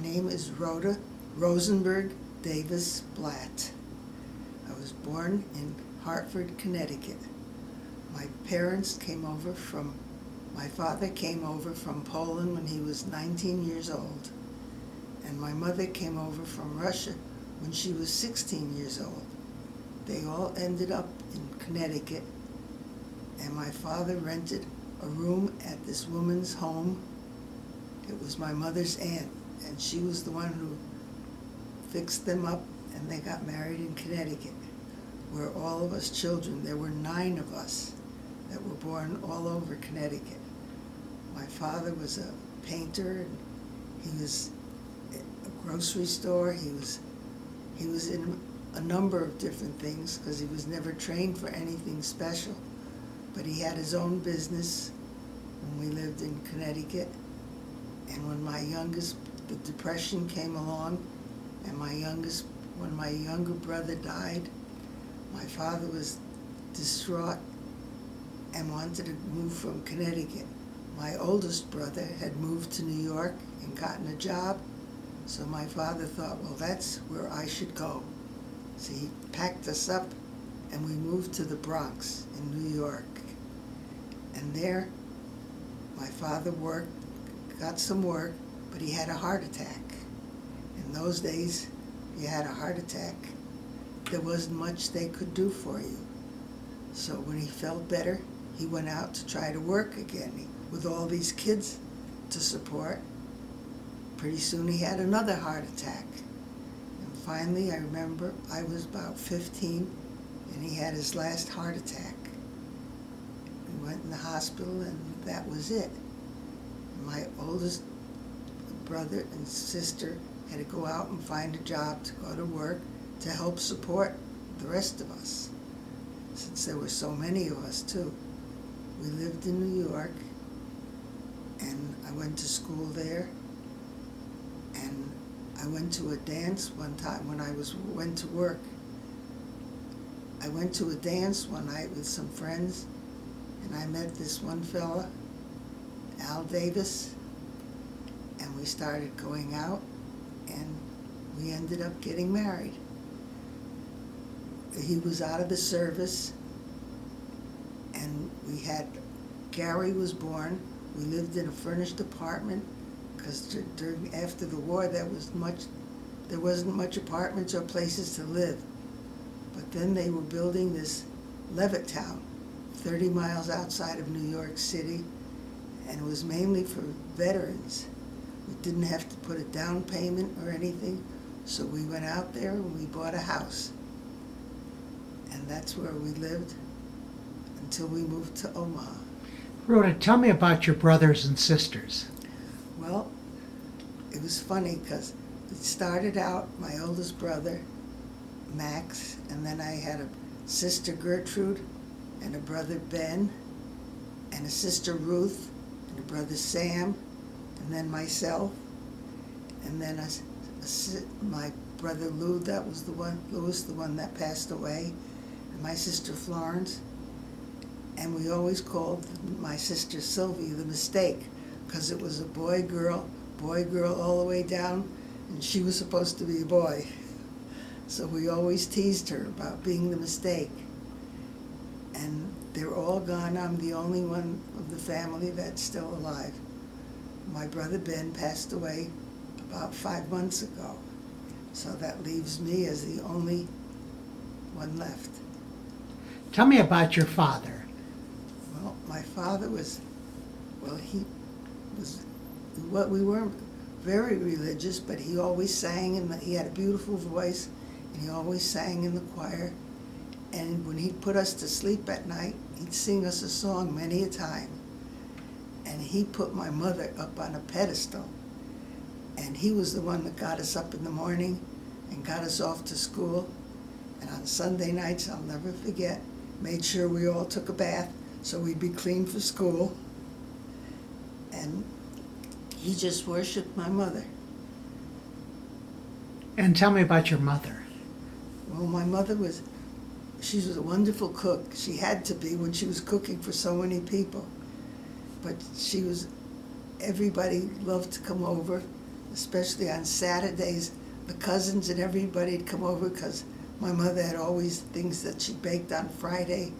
name is Rhoda Rosenberg Davis Blatt. I was born in Hartford, Connecticut. My father came over from Poland when he was 19 years old, and my mother came over from Russia when she was 16 years old. They all ended up in Connecticut, and my father rented a room at this woman's home. It was my mother's aunt, and she was the one who fixed them up, and they got married in Connecticut, where all of us children, there were 9 of us that were born all over Connecticut. My father was a painter, and he was at a grocery store. He was in a number of different things because he was never trained for anything special. But he had his own business when we lived in Connecticut. And when the Depression came along, and when my younger brother died, my father was distraught and wanted to move from Connecticut. My oldest brother had moved to New York and gotten a job, so my father thought, well, that's where I should go. So he packed us up and we moved to the Bronx in New York. And there, my father got some work, but he had a heart attack. In those days, if you had a heart attack, there wasn't much they could do for you. So when he felt better, he went out to try to work again with all these kids to support. Pretty soon he had another heart attack. And finally, I remember I was about 15, and he had his last heart attack. We went in the hospital, and that was it. My oldest brother and sister had to go out and find a job to go to work to help support the rest of us, since there were so many of us too. We lived in New York, and I went to school there, and I went to a dance one time when I went to work. I went to a dance one night with some friends, and I met this one fella, Al Davis, and we started going out, and we ended up getting married. He was out of the service, and Gary was born. We lived in a furnished apartment because after the war there wasn't much apartments or places to live. But then they were building this Levittown, 30 miles outside of New York City, and it was mainly for veterans. We didn't have to put a down payment or anything, so we went out there and we bought a house. And that's where we lived until we moved to Omaha. Rhoda, tell me about your brothers and sisters. Well, it was funny because it started out my oldest brother, Max, and then I had a sister, Gertrude, and a brother, Ben, and a sister, Ruth, and a brother, Sam, and then myself, and then my brother, Louis, the one that passed away, and my sister, Florence. And we always called my sister Sylvie the mistake, because it was a boy, girl, all the way down, and she was supposed to be a boy. So we always teased her about being the mistake. And they're all gone. I'm the only one of the family that's still alive. My brother Ben passed away about 5 months ago. So that leaves me as the only one left. Tell me about your father. Well, my father we weren't very religious, but he always sang, and he had a beautiful voice, and he always sang in the choir. And when he'd put us to sleep at night, he'd sing us a song many a time. And he put my mother up on a pedestal. And he was the one that got us up in the morning and got us off to school. And on Sunday nights, I'll never forget, made sure we all took a bath so we'd be clean for school. And he just worshiped my mother. And tell me about your mother. Well, my mother she was a wonderful cook. She had to be when she was cooking for so many people. But everybody loved to come over especially on Saturdays. The cousins and everybody'd come over because my mother had always things that she baked on Friday,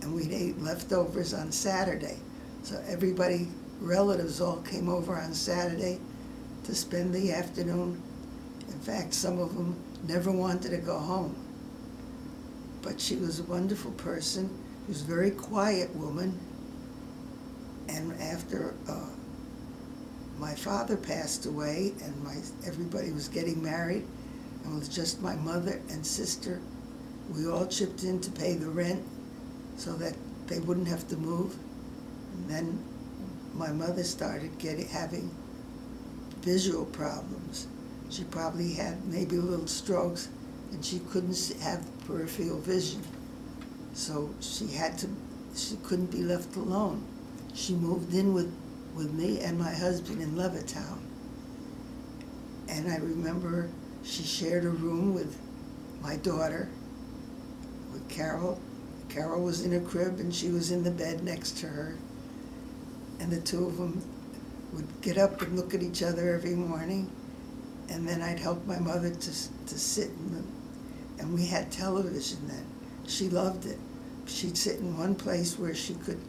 and we'd eat leftovers on Saturday. So everybody, relatives all came over on Saturday to spend the afternoon. In fact, some of them never wanted to go home. But she was a wonderful person. She was a very quiet woman. And after my father passed away and everybody was getting married, and it was just my mother and sister, we all chipped in to pay the rent so that they wouldn't have to move. And then my mother started having visual problems. She probably had maybe little strokes, and she couldn't have peripheral vision. So she couldn't be left alone. She moved in with me and my husband in Levittown. And I remember she shared a room with my daughter, with Carol. Carol was in a crib and she was in the bed next to her. And the two of them would get up and look at each other every morning. And then I'd help my mother to sit and we had television then. She loved it. She'd sit in one place where she could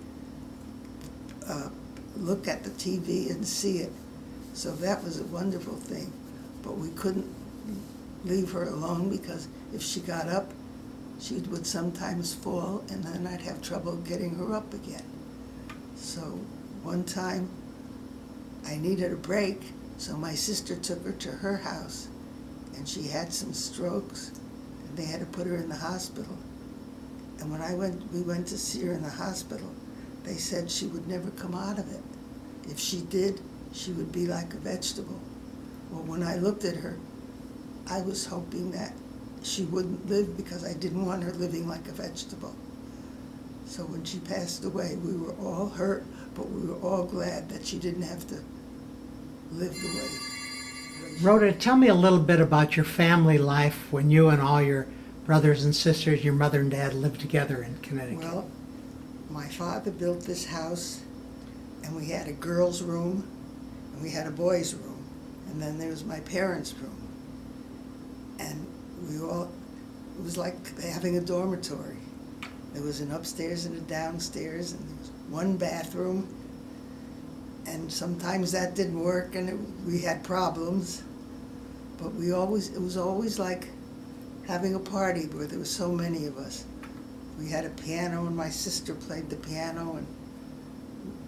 look at the TV and see it. So that was a wonderful thing. But we couldn't leave her alone because if she got up, she would sometimes fall, and then I'd have trouble getting her up again. So one time I needed a break, so my sister took her to her house, and she had some strokes, and they had to put her in the hospital. And when we went to see her in the hospital, they said she would never come out of it. If she did, she would be like a vegetable. Well, when I looked at her, I was hoping that she wouldn't live because I didn't want her living like a vegetable. So when she passed away, we were all hurt, but we were all glad that she didn't have to live the way. Rhoda, tell me a little bit about your family life when you and all your brothers and sisters, your mother and dad, lived together in Connecticut. Well, my father built this house, and we had a girls' room, and we had a boys' room, and then there was my parents' room. And it was like having a dormitory. There was an upstairs and a downstairs, and there was one bathroom, and sometimes that didn't work, and we had problems. But it was always like having a party where there were so many of us. We had a piano, and my sister played the piano, and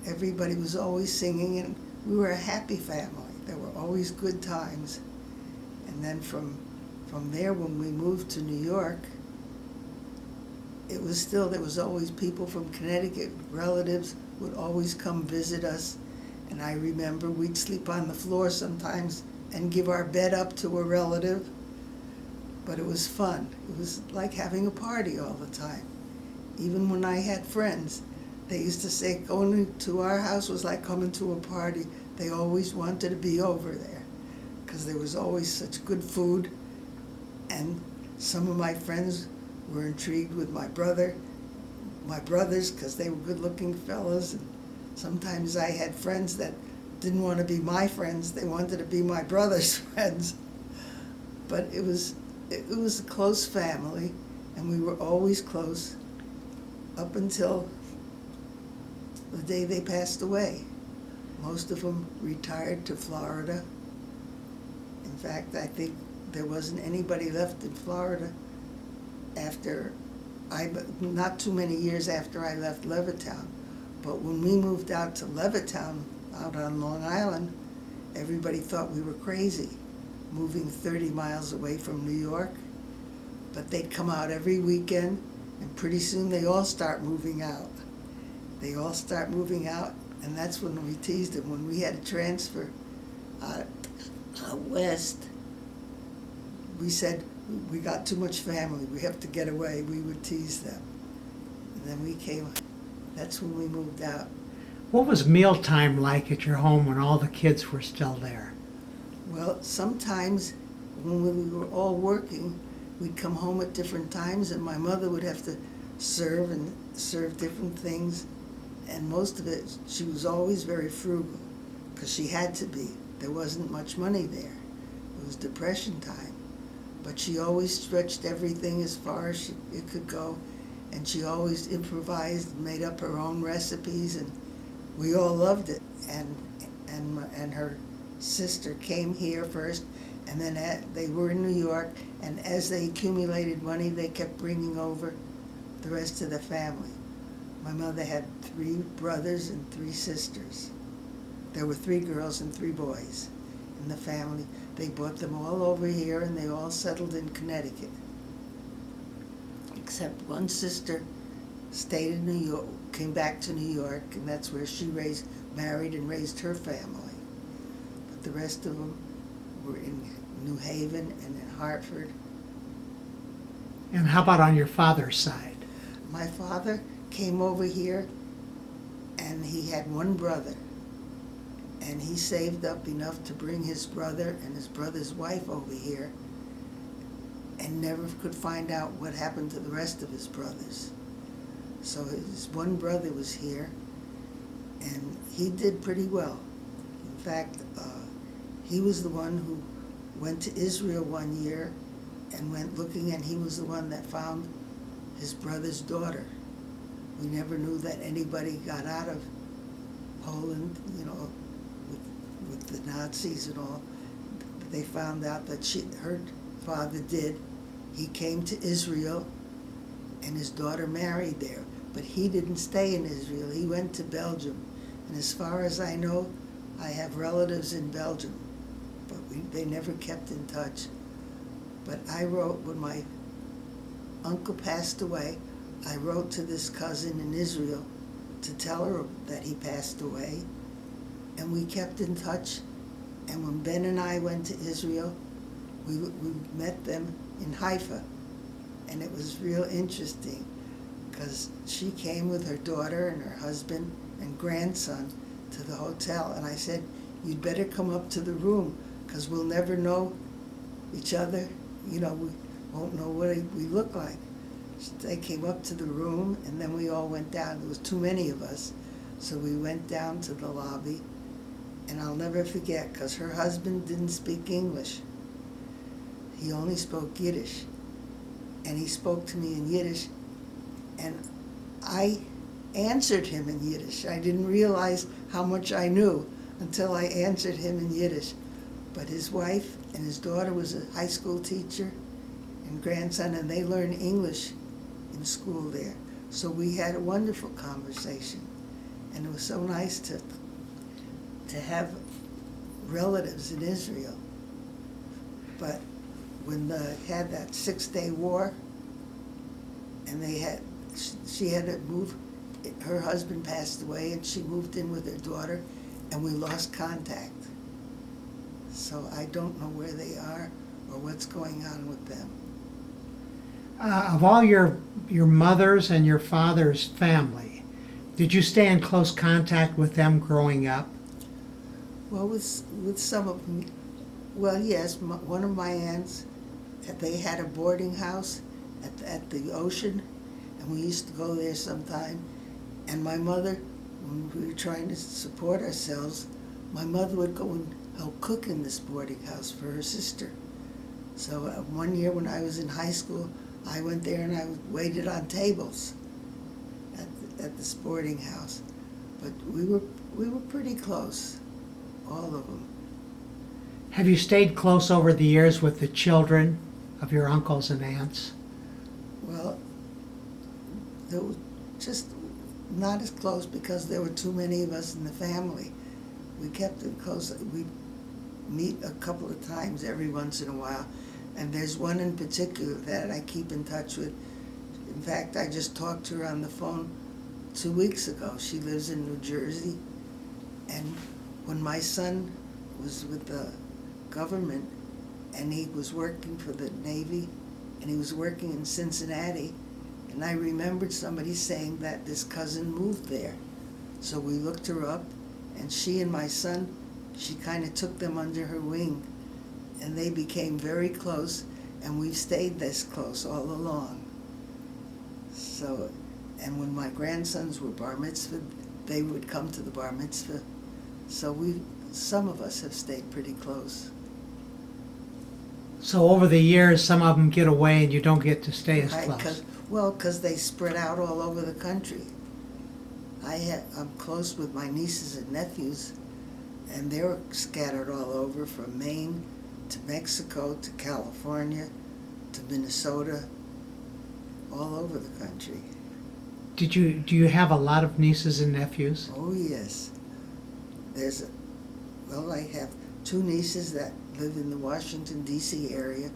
everybody was always singing, and we were a happy family. There were always good times. And then from there, when we moved to New York, there was always people from Connecticut, relatives would always come visit us. And I remember we'd sleep on the floor sometimes and give our bed up to a relative. But it was fun. It was like having a party all the time. Even when I had friends, they used to say going to our house was like coming to a party. They always wanted to be over there because there was always such good food. And some of my friends were intrigued with my brothers because they were good-looking fellas. And sometimes I had friends that didn't want to be my friends. They wanted to be my brother's friends. But it was a close family, and we were always close up until the day they passed away. Most of them retired to Florida. In fact, I think there wasn't anybody left in Florida not too many years after I left Levittown. But when we moved out to Levittown, out on Long Island, everybody thought we were crazy, moving 30 miles away from New York. But they'd come out every weekend, and pretty soon they all start moving out. They all start moving out, and that's when we teased them. When we had to transfer out west, we said, we got too much family, we have to get away. We would tease them. And then that's when we moved out. What was mealtime like at your home when all the kids were still there? Well, sometimes when we were all working, we'd come home at different times, and my mother would have to serve different things. And most of it, she was always very frugal, because she had to be. there wasn't much money there. It was Depression time. But she always stretched everything as far as it could go, and she always improvised, made up her own recipes, and we all loved it. And her sister came here first, and then they were in New York, and as they accumulated money, they kept bringing over the rest of the family. My mother had 3 brothers and 3 sisters. There were 3 girls and 3 boys in the family. They brought them all over here, and they all settled in Connecticut. Except one sister stayed in New York, came back to New York, and that's where she married and raised her family. But the rest of them were in New Haven and in Hartford. And how about on your father's side? My father came over here, and he had 1 brother. And he saved up enough to bring his brother and his brother's wife over here, and never could find out what happened to the rest of his brothers. So his 1 brother was here, and he did pretty well. In fact, he was the one who went to Israel one year and went looking, and he was the one that found his brother's daughter. We never knew that anybody got out of Poland, with the Nazis and all. They found out that her father did. He came to Israel, and his daughter married there. But he didn't stay in Israel. He went to Belgium. And as far as I know, I have relatives in Belgium. But they never kept in touch. But I wrote, when my uncle passed away, I wrote to this cousin in Israel to tell her that he passed away. And we kept in touch. And when Ben and I went to Israel, we met them in Haifa. And it was real interesting, because she came with her daughter and her husband and grandson to the hotel. And I said, you'd better come up to the room, because we'll never know each other. We won't know what we look like. They came up to the room, and then we all went down. There was too many of us. So we went down to the lobby. And I'll never forget, because her husband didn't speak English. He only spoke Yiddish. And he spoke to me in Yiddish, and I answered him in Yiddish. I didn't realize how much I knew until I answered him in Yiddish. But his wife and his daughter was a high school teacher and grandson, and they learned English in school there. So we had a wonderful conversation, and it was so nice to have relatives in Israel. But when they had that 6-day war, and she had to move, her husband passed away, and she moved in with her daughter, and we lost contact. So I don't know where they are or what's going on with them. Of all your mother's and your father's family, did you stay in close contact with them growing up? Well, with some of them, well, yes. One of my aunts, they had a boarding house at the ocean, and we used to go there sometime. And my mother, when we were trying to support ourselves, my mother would go and help cook in this boarding house for her sister. So one year when I was in high school, I went there and I waited on tables at this boarding house. But we were pretty close, all of them. Have you stayed close over the years with the children of your uncles and aunts? Well, they were just not as close because there were too many of us in the family. We kept it close. We meet a couple of times every once in a while. And there's one in particular that I keep in touch with. In fact, I just talked to her on the phone 2 weeks ago. She lives in New Jersey. And when my son was with the government, and he was working for the Navy, and he was working in Cincinnati, and I remembered somebody saying that this cousin moved there. So we looked her up, and she and my son, she kind of took them under her wing, and they became very close, and we've stayed this close all along. So, and when my grandsons were bar mitzvah, they would come to the bar mitzvah. So we some of us have stayed pretty close. So over the years, some of them get away and you don't get to stay as Right, close. because they spread out all over the country. I'm close with my nieces and nephews, and they're scattered all over, from Maine to Mexico to California to Minnesota, all over the country. Do you have a lot of nieces and nephews? Oh yes, I have two nieces that live in the Washington D.C. area.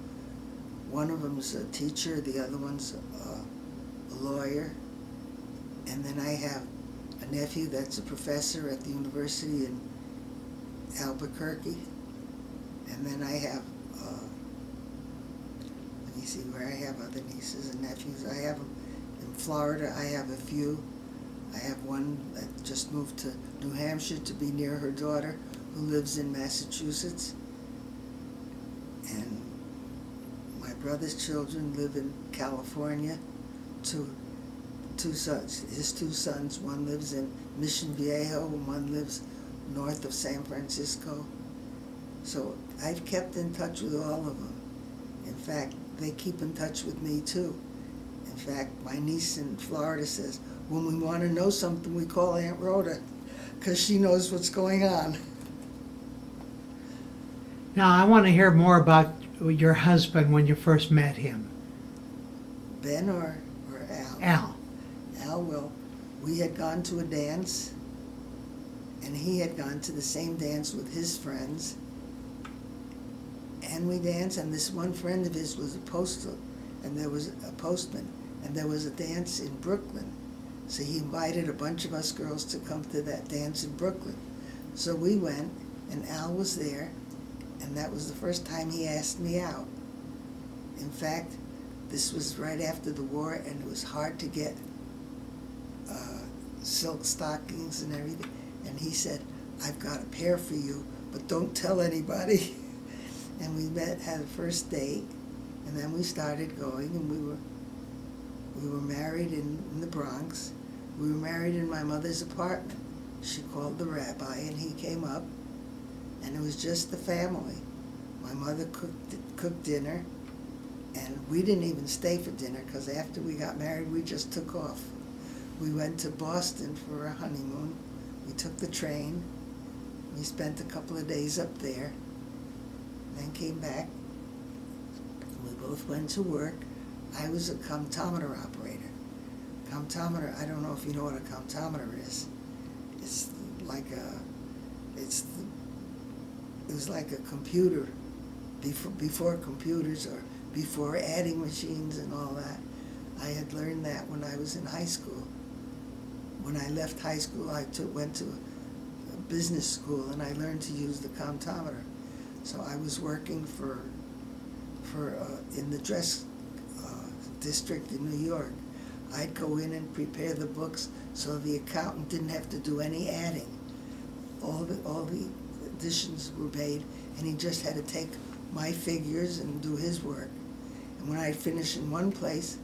One of them's a teacher, the other one's a lawyer, and then I have a nephew that's a professor at the university in Albuquerque, and then I have, let me see where I have other nieces and nephews. I have them in Florida. I have a few. I have one that just moved to New Hampshire to be near her daughter, who lives in Massachusetts. And my brother's children live in California. Two sons, his two sons, one lives in Mission Viejo and one lives north of San Francisco. So I've kept in touch with all of them. In fact, they keep in touch with me too. In fact, my niece in Florida says, when we want to know something, we call Aunt Rhoda, because she knows what's going on. Now, I want to hear more about your husband when you first met him. Ben or Al? Al. Al, well, we had gone to a dance, and he had gone to the same dance with his friends. And we danced, and this one friend of his was a postman, and there was a dance in Brooklyn. So he invited a bunch of us girls to come to that dance in Brooklyn. So we went, and Al was there, and that was the first time he asked me out. In fact, this was right after the war, and it was hard to get silk stockings and everything. And he said, I've got a pair for you, but don't tell anybody. And we had a first date, and then we started going, and we were married in the Bronx. We were married in my mother's apartment. She called the rabbi, and he came up, and it was just the family. My mother cooked dinner, and we didn't even stay for dinner, because after we got married, we just took off. We went to Boston for a honeymoon. We took the train. We spent a couple of days up there, then came back. We both went to work. I was a comptometer operator. Comptometer, I don't know if you know what a comptometer is. It's like it was like a computer before computers, or before adding machines and all that. I had learned that when I was in high school. When I left high school, I went to a business school, and I learned to use the comptometer. So I was working for in the dress district in New York. I'd go in and prepare the books so the accountant didn't have to do any adding. All the additions were made, and he just had to take my figures and do his work. And when I'd finish in one place,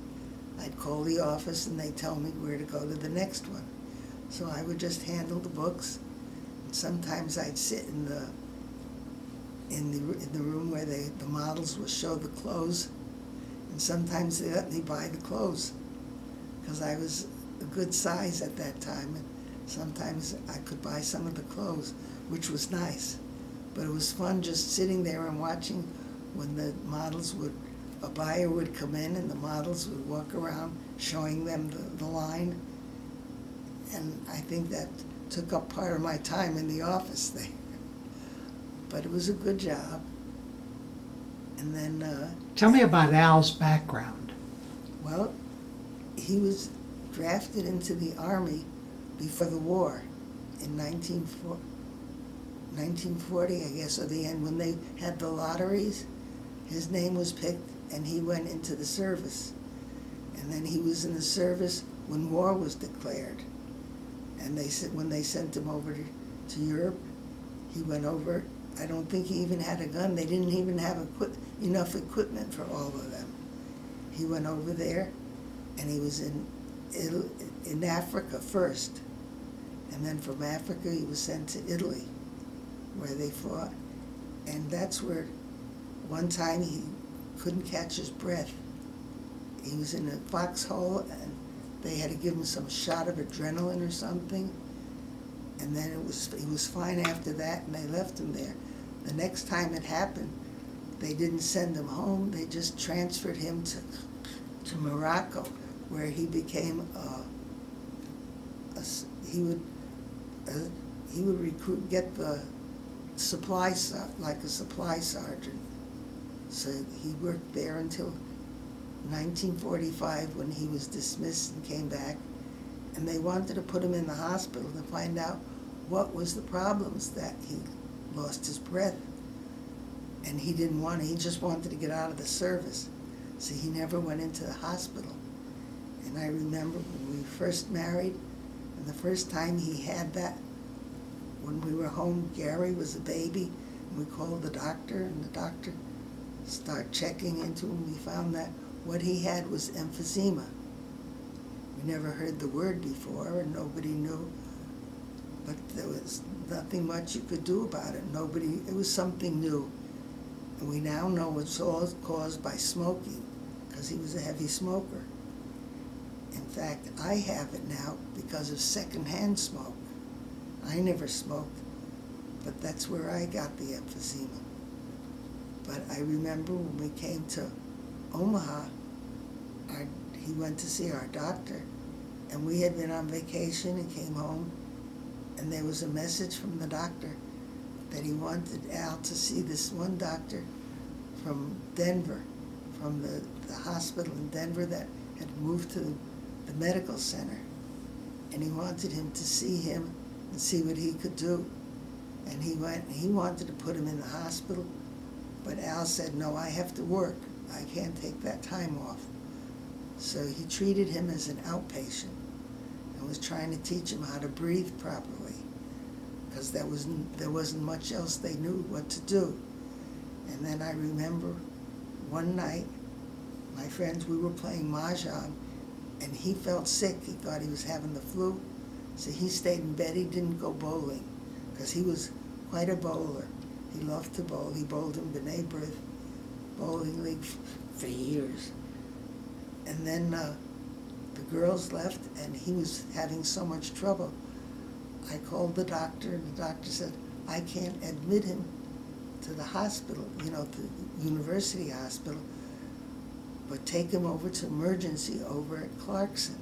I'd call the office, and they'd tell me where to go to the next one. So I would just handle the books. And sometimes I'd sit in the room where the models would show the clothes, and sometimes they let me buy the clothes, because I was a good size at that time, and sometimes I could buy some of the clothes, which was nice. But it was fun just sitting there and watching when the models a buyer would come in, and the models would walk around showing them the line. And I think that took up part of my time in the office there. But it was a good job. And then... Tell me about Al's background. Well, he was drafted into the Army before the war in 1940, I guess, or the end, when they had the lotteries. His name was picked, and he went into the service. And then he was in the service when war was declared. And they said when they sent him over to Europe, he went over. I don't think he even had a gun. They didn't even have enough equipment for all of them. He went over there, and he was in Africa first. And then from Africa, he was sent to Italy. where they fought. And that's where one time he couldn't catch his breath. He was in a foxhole and they had to give him some shot of adrenaline or something. And then he was fine after that, and they left him there. The next time it happened, they didn't send him home. They just transferred him to Morocco, where he became he would get the like a supply sergeant. So he worked there until 1945, when he was dismissed and came back. And they wanted to put him in the hospital to find out what was the problems, that he lost his breath. And he didn't want to, he just wanted to get out of the service. So he never went into the hospital. And I remember when we first married, and the first time he had that, when we were home, Gary was a baby, and we called the doctor, and the doctor started checking into him. We found that what he had was emphysema. We never heard the word before, and nobody knew, but there was nothing much you could do about it. It was something new. And we now know it's all caused by smoking, because he was a heavy smoker. In fact, I have it now because of secondhand smoke. I never smoked, but that's where I got the emphysema. But I remember when we came to Omaha, he went to see our doctor, and we had been on vacation and came home, and there was a message from the doctor that he wanted Al to see this one doctor from Denver, from the hospital in Denver that had moved to the medical center. And he wanted him to see him and see what he could do. And he went, he wanted to put him in the hospital, but Al said, no, I have to work. I can't take that time off. So he treated him as an outpatient and was trying to teach him how to breathe properly, because there wasn't much else they knew what to do. And then I remember one night, my friends, we were playing mahjong, and he felt sick. He thought he was having the flu, so he stayed in bed. He didn't go bowling, because he was quite a bowler. He loved to bowl. He bowled in B'nai B'rith Bowling League for years. And then the girls left, and he was having so much trouble. I called the doctor, and the doctor said, I can't admit him to the hospital, to the university hospital, but take him over to emergency over at Clarkson.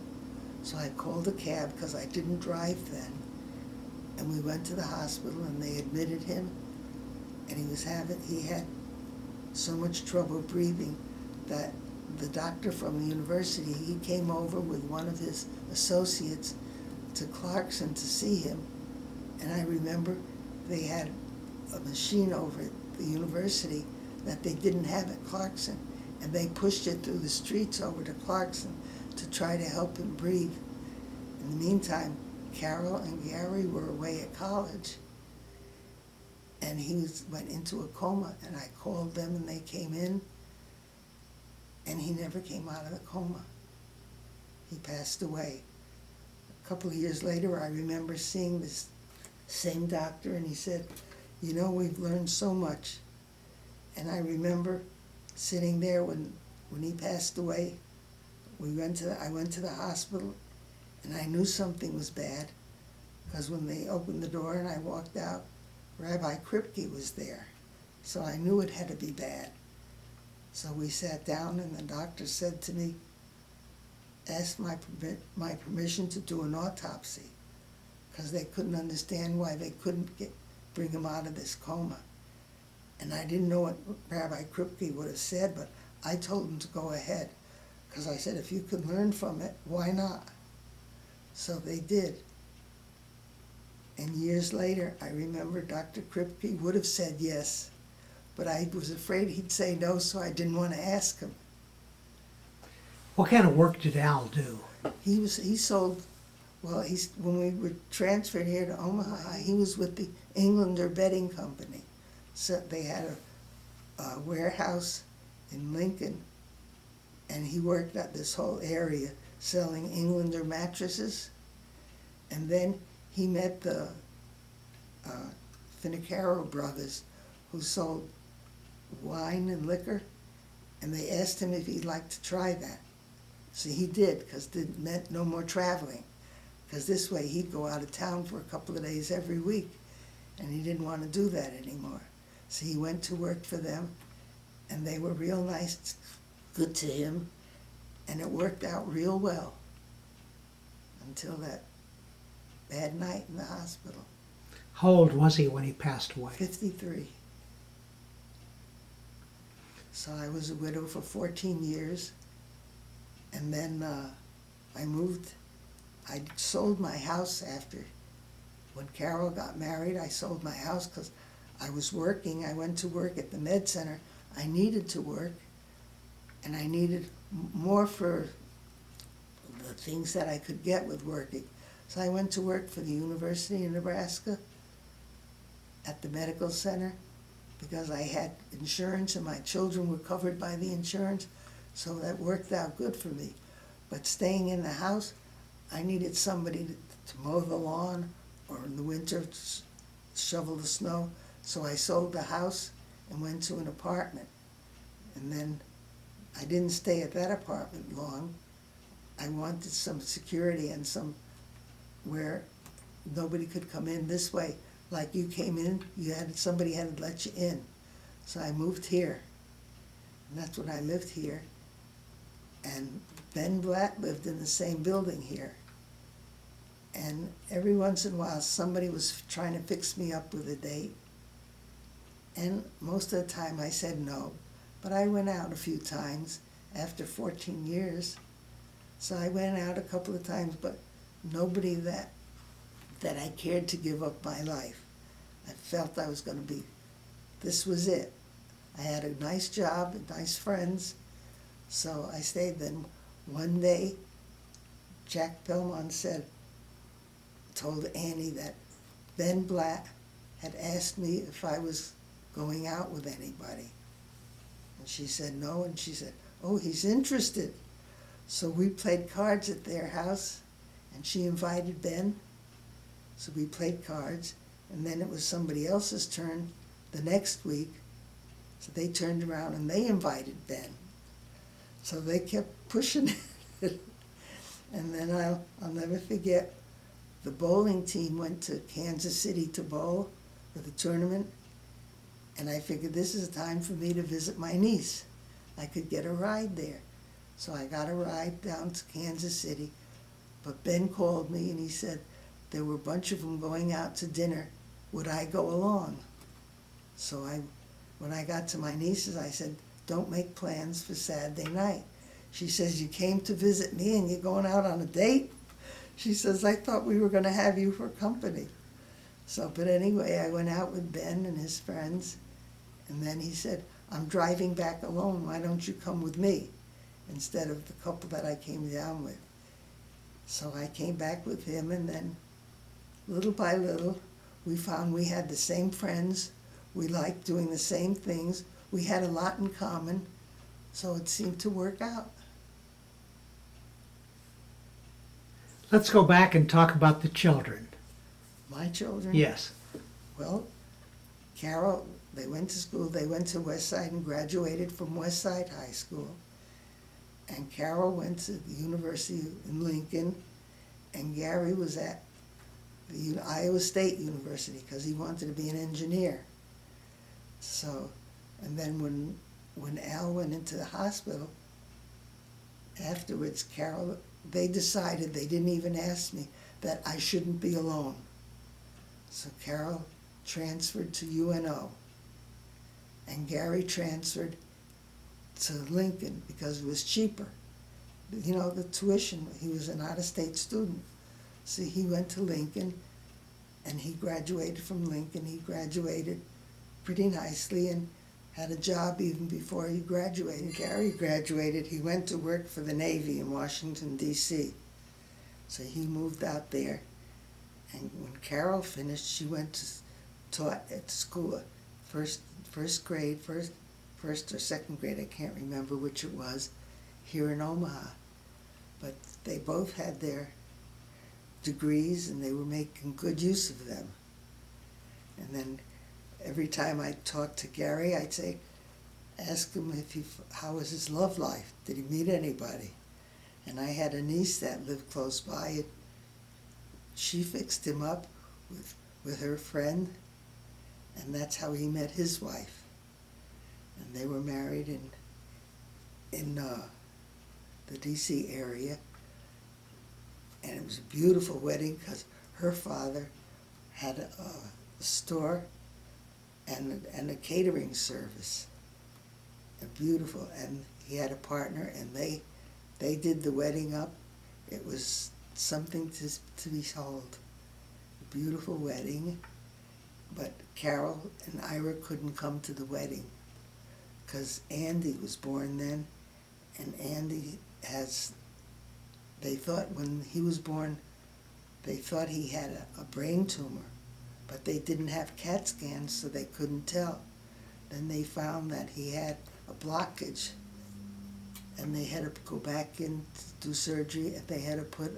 So I called a cab, because I didn't drive then, and we went to the hospital, and they admitted him, and he had so much trouble breathing that the doctor from the university, he came over with one of his associates to Clarkson to see him. And I remember they had a machine over at the university that they didn't have at Clarkson, and they pushed it through the streets over to Clarkson to try to help him breathe. In the meantime, Carol and Gary were away at college, and he went into a coma, and I called them, and they came in, and he never came out of the coma. He passed away. A couple of years later, I remember seeing this same doctor, and he said, we've learned so much. And I remember sitting there when he passed away. I went to the hospital, and I knew something was bad, because when they opened the door and I walked out, Rabbi Kripke was there. So I knew it had to be bad. So we sat down, and the doctor said to me, asked my permission to do an autopsy, because they couldn't understand why they couldn't bring him out of this coma. And I didn't know what Rabbi Kripke would have said, but I told him to go ahead, because I said, if you could learn from it, why not? So they did. And years later, I remember Dr. Kripke would have said yes, but I was afraid he'd say no, so I didn't want to ask him. What kind of work did Al do? He sold, when we were transferred here to Omaha, he was with the Englander Bedding Company. So they had a warehouse in Lincoln, and he worked at this whole area selling Englander mattresses. And then he met the Finicaro brothers who sold wine and liquor, and they asked him if he'd like to try that. So he did, because it meant no more traveling. Because this way he'd go out of town for a couple of days every week, and he didn't want to do that anymore. So he went to work for them, and they were real nice, good to him, and it worked out real well until that bad night in the hospital. How old was he when he passed away? 53. So I was a widow for 14 years, and then I moved. I sold my house after. When Carol got married, I sold my house because I was working. I went to work at the med center. I needed to work, and I needed more for the things that I could get with working. So I went to work for the University of Nebraska at the medical center because I had insurance and my children were covered by the insurance, so that worked out good for me. But staying in the house, I needed somebody to mow the lawn, or in the winter shovel the snow. So I sold the house and went to an apartment. And then I didn't stay at that apartment long. I wanted some security and some where nobody could come in this way. Like you came in, somebody had to let you in. So I moved here. And that's when I lived here. And Ben Blatt lived in the same building here. And every once in a while, somebody was trying to fix me up with a date. And most of the time I said no. But I went out a few times after 14 years. So I went out a couple of times, but nobody that I cared to give up my life. I felt I was going to be, this was it. I had a nice job and nice friends, so I stayed. Then one day, Jack Belmont told Annie that Ben Blatt had asked me if I was going out with anybody. And she said no, and she said, oh, he's interested. So we played cards at their house, and she invited Ben. So we played cards, and then it was somebody else's turn the next week. So they turned around and they invited Ben. So they kept pushing it. And then I'll never forget, the bowling team went to Kansas City to bowl for the tournament, and I figured this is a time for me to visit my niece. I could get a ride there. So I got a ride down to Kansas City, but Ben called me and he said there were a bunch of them going out to dinner. Would I go along? So when I got to my niece's, I said, don't make plans for Saturday night. She says, you came to visit me and you're going out on a date? She says, I thought we were going to have you for company. So, but anyway, I went out with Ben and his friends, and then he said, I'm driving back alone. Why don't you come with me? Instead of the couple that I came down with. So I came back with him, and then little by little, we found we had the same friends. We liked doing the same things. We had a lot in common, so it seemed to work out. Let's go back and talk about the children. My children? Yes. Well, Carol, they went to school. They went to Westside and graduated from Westside High School. And Carol went to the University in Lincoln, and Gary was at the Iowa State University because he wanted to be an engineer. So, and then when Al went into the hospital, afterwards, Carol, they decided, they didn't even ask me, that I shouldn't be alone. So Carol transferred to UNO, and Gary transferred to Lincoln because it was cheaper. You know, the tuition, he was an out-of-state student. So he went to Lincoln, and he graduated from Lincoln. He graduated pretty nicely and had a job even before he graduated. Gary graduated, he went to work for the Navy in Washington, D.C. So he moved out there. And when Carol finished, she went to taught at school, first or second grade, I can't remember which it was, here in Omaha. But they both had their degrees and they were making good use of them. And And then every time I talked to Gary, I'd say, ask him how was his love life? Did he meet anybody? And I had a niece that lived close by. And she fixed him up with her friend, and that's how he met his wife. And they were married in the D.C. area, and it was a beautiful wedding because her father had a store and a catering service. Beautiful, and he had a partner, and they did the wedding up. It was something to behold. A beautiful wedding, but Carol and Ira couldn't come to the wedding because Andy was born then, and Andy they thought when he was born, they thought he had a brain tumor, but they didn't have CAT scans, so they couldn't tell. Then they found that he had a blockage, and they had to go back in to do surgery, and they had to put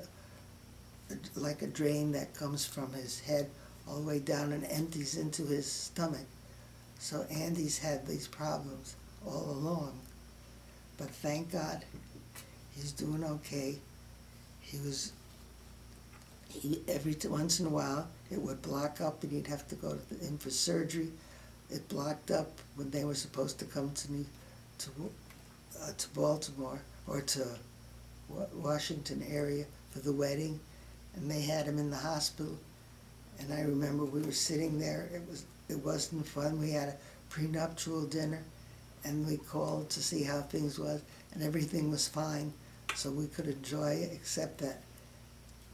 like a drain that comes from his head all the way down and empties into his stomach. So Andy's had these problems all along, but thank God he's doing okay. Every once in a while it would block up and he'd have to go in for surgery. It blocked up when they were supposed to come to Baltimore or to Washington area for the wedding, and they had him in the hospital. And I remember we were sitting there. It wasn't fun. We had a prenuptial dinner, and we called to see how things was, and everything was fine, so we could enjoy it, except that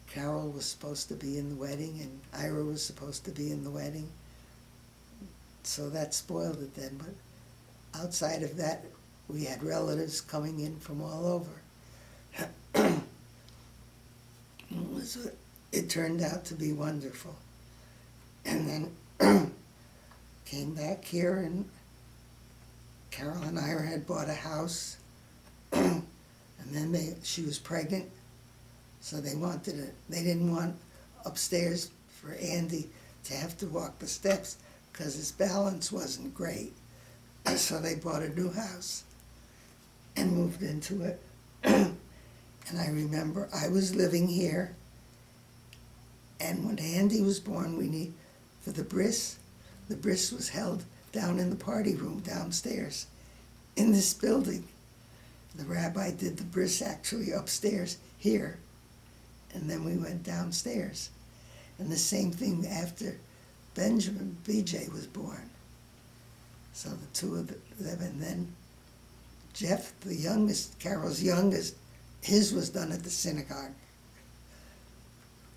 Carol was supposed to be in the wedding, and Ira was supposed to be in the wedding. So that spoiled it then, but outside of that, we had relatives coming in from all over. It turned out to be wonderful. And then came back here, and Carol and Ira had bought a house, and then she was pregnant, so they didn't want upstairs for Andy to have to walk the steps because his balance wasn't great. So they bought a new house and moved into it. And I remember I was living here, and when Andy was born, for the bris was held down in the party room downstairs in this building. The rabbi did the bris actually upstairs here, and then we went downstairs. And the same thing after Benjamin, BJ, was born. So the two of them, and then Jeff, the youngest, Carol's youngest, his was done at the synagogue.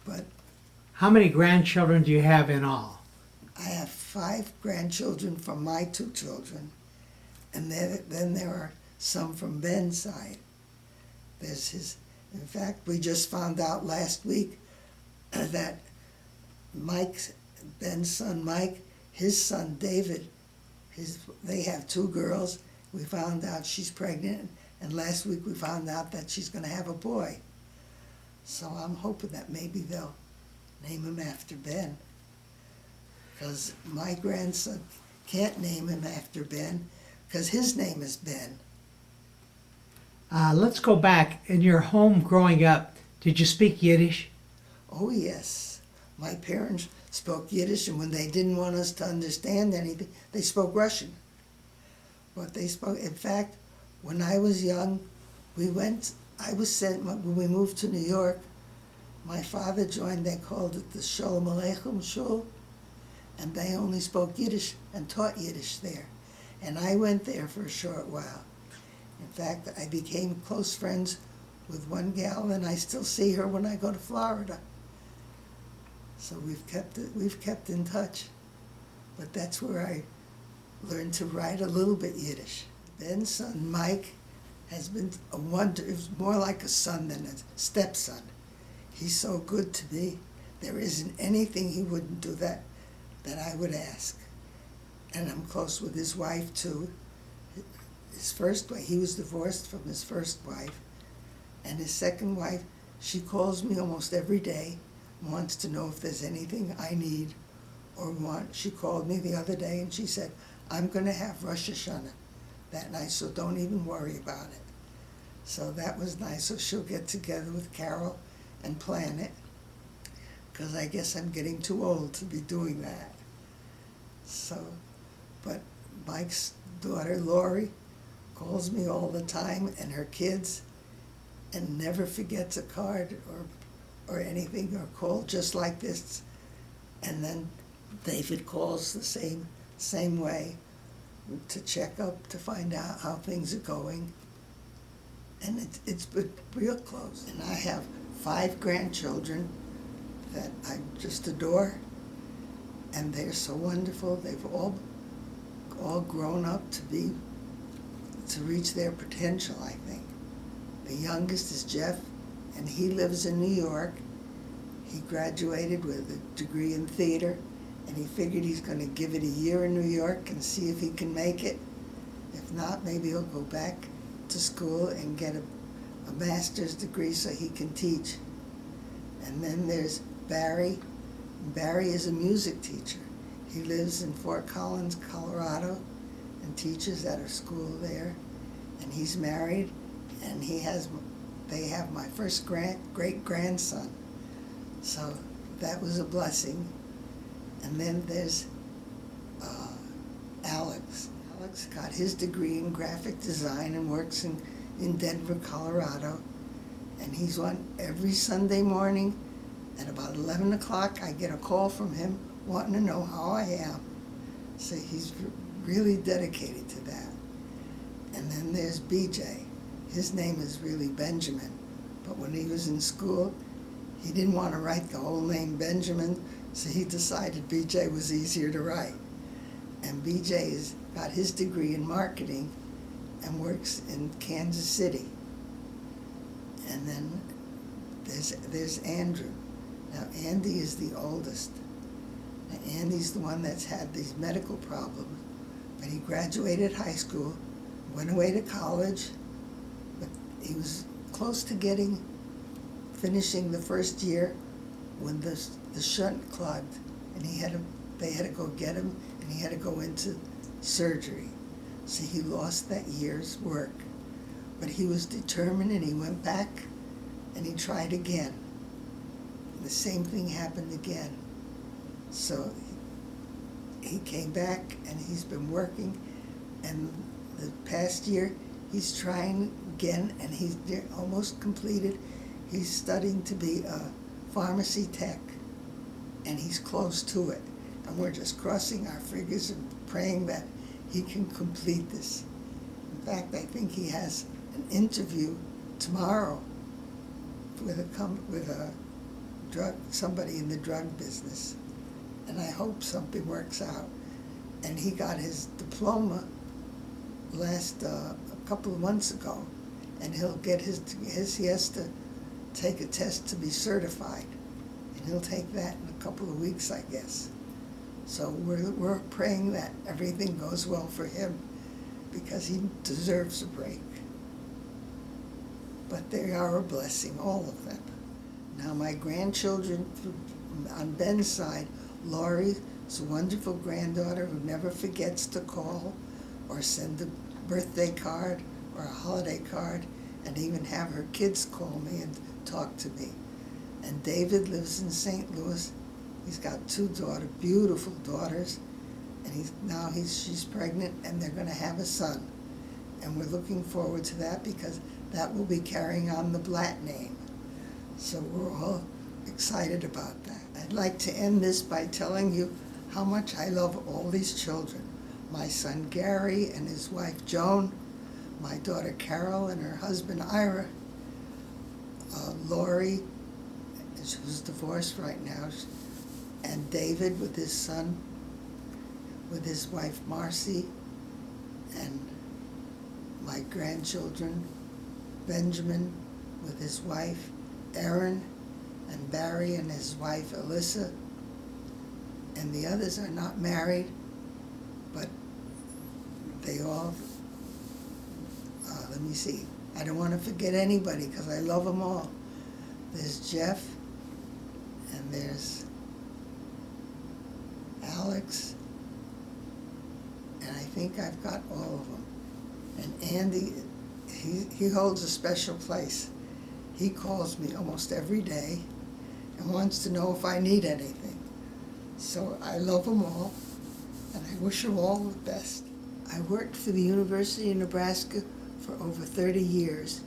But how many grandchildren do you have in all? I have 5 grandchildren from my 2 children, and then there are some from Ben's side. In fact, we just found out last week that Ben's son Mike, his son David, they have 2 girls. We found out she's pregnant, and last week we found out that she's going to have a boy. So I'm hoping that maybe they'll name him after Ben, because my grandson can't name him after Ben because his name is Ben. Let's go back. In your home growing up, did you speak Yiddish? Oh yes, my parents spoke Yiddish, and when they didn't want us to understand anything, they spoke Russian. But they spoke, in fact, when I was young, when we moved to New York, my father joined, they called it the Shalom Aleichem Shul, and they only spoke Yiddish and taught Yiddish there. And I went there for a short while. In fact, I became close friends with one gal, and I still see her when I go to Florida. So we've kept in touch. But that's where I learned to write a little bit Yiddish. Ben's son, Mike, has been a wonder. It was more like a son than a stepson. He's so good to me. There isn't anything he wouldn't do that I would ask. And I'm close with his wife, too. His first wife, he was divorced from his first wife. And his second wife, she calls me almost every day, wants to know if there's anything I need She called me the other day and she said, I'm going to have Rosh Hashanah that night, so don't even worry about it. So that was nice. So she'll get together with Carol and plan it, because I guess I'm getting too old to be doing that. So, but Mike's daughter, Lori, calls me all the time, and her kids, and never forgets a card or anything, or call just like this. And then David calls the same way to check up, to find out how things are going. And it's been real close. And I have 5 grandchildren that I just adore, and they're so wonderful. They've all grown up to reach their potential, I think. The youngest is Jeff, and he lives in New York. He graduated with a degree in theater, and he figured he's going to give it a year in New York and see if he can make it. If not, maybe he'll go back to school and get a master's degree so he can teach. And then there's Barry. Barry is a music teacher. He lives in Fort Collins, Colorado, and teaches at a school there. And he's married, and they have my first great-grandson. So that was a blessing. And then there's Alex. Alex got his degree in graphic design and works in Denver, Colorado. And he's on every Sunday morning at about 11 o'clock. I get a call from him wanting to know how I am. So he's really dedicated to that. And then there's BJ. His name is really Benjamin, but when he was in school, he didn't want to write the whole name Benjamin, so he decided BJ was easier to write. And BJ has got his degree in marketing and works in Kansas City. And then there's Andrew. Now, Andy is the oldest. Now, Andy's the one that's had these medical problems, but he graduated high school, went away to college, but he was close to finishing the first year when the shunt clogged, and they had to go get him, and he had to go into surgery. So he lost that year's work. But he was determined, and he went back, and he tried again. And the same thing happened again. So he came back, and he's been working, and the past year he's trying again, and he's almost completed. He's studying to be a pharmacy tech, and he's close to it. And we're just crossing our fingers and praying that he can complete this. In fact, I think he has an interview tomorrow with somebody in the drug business, and I hope something works out. And he got his diploma a couple of months ago, and he'll get he has to take a test to be certified, and he'll take that in a couple of weeks, I guess. So we're praying that everything goes well for him, because he deserves a break. But they are a blessing, all of them. Now my grandchildren, on Ben's side, Lori is a wonderful granddaughter who never forgets to call or send a birthday card or a holiday card, and even have her kids call me and talk to me. And David lives in St. Louis. He's got 2 beautiful daughters, and she's pregnant, and they're going to have a son. And we're looking forward to that, because that will be carrying on the Blatt name. So we're all excited about that. I'd like to end this by telling you how much I love all these children. My son Gary and his wife Joan, my daughter Carol and her husband Ira, Lori, who's divorced right now, and David with his son, with his wife Marcy, and my grandchildren, Benjamin with his wife Erin, and Barry and his wife Alyssa, and the others are not married, but they all, let me see, I don't want to forget anybody because I love them all. There's Jeff, and there's Alex, and I think I've got all of them. And Andy, he holds a special place. He calls me almost every day and wants to know if I need anything. So I love them all, and I wish them all the best. I worked for the University of Nebraska for over 30 years,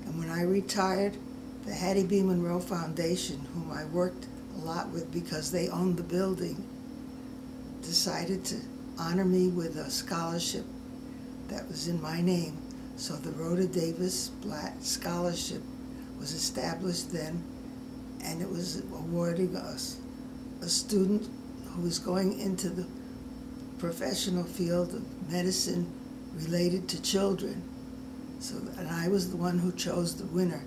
and when I retired, the Hattie B. Monroe Foundation, whom I worked a lot with because they owned the building, decided to honor me with a scholarship that was in my name. So the Rhoda Blatt Scholarship was established then, and it was awarding us a student who was going into the professional field of medicine related to children. So, and I was the one who chose the winner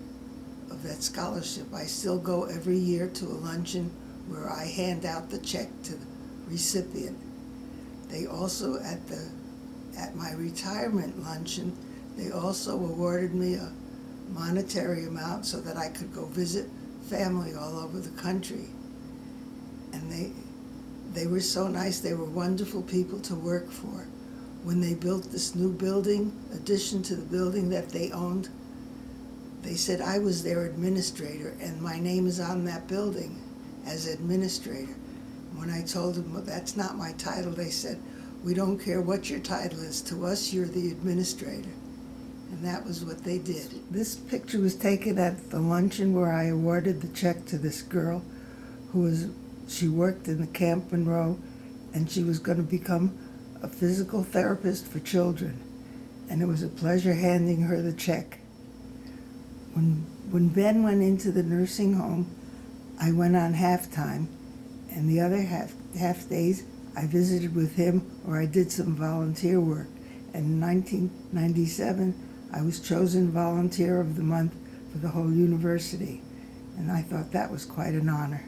of that scholarship. I still go every year to a luncheon where I hand out the check to the recipient. They also, at my retirement luncheon, they also awarded me a monetary amount so that I could go visit family all over the country. And they were so nice. They were wonderful people to work for. When they built this new building, addition to the building that they owned, they said I was their administrator, and my name is on that building as administrator. When I told them, well, that's not my title, they said, we don't care what your title is. To us, you're the administrator. And that was what they did. This picture was taken at the luncheon where I awarded the check to this girl she worked in the Camp Monroe, and she was going to become a physical therapist for children. And it was a pleasure handing her the check. When Ben went into the nursing home, I went on half-time, and the other half days I visited with him or I did some volunteer work. And in 1997, I was chosen Volunteer of the Month for the whole university, and I thought that was quite an honor.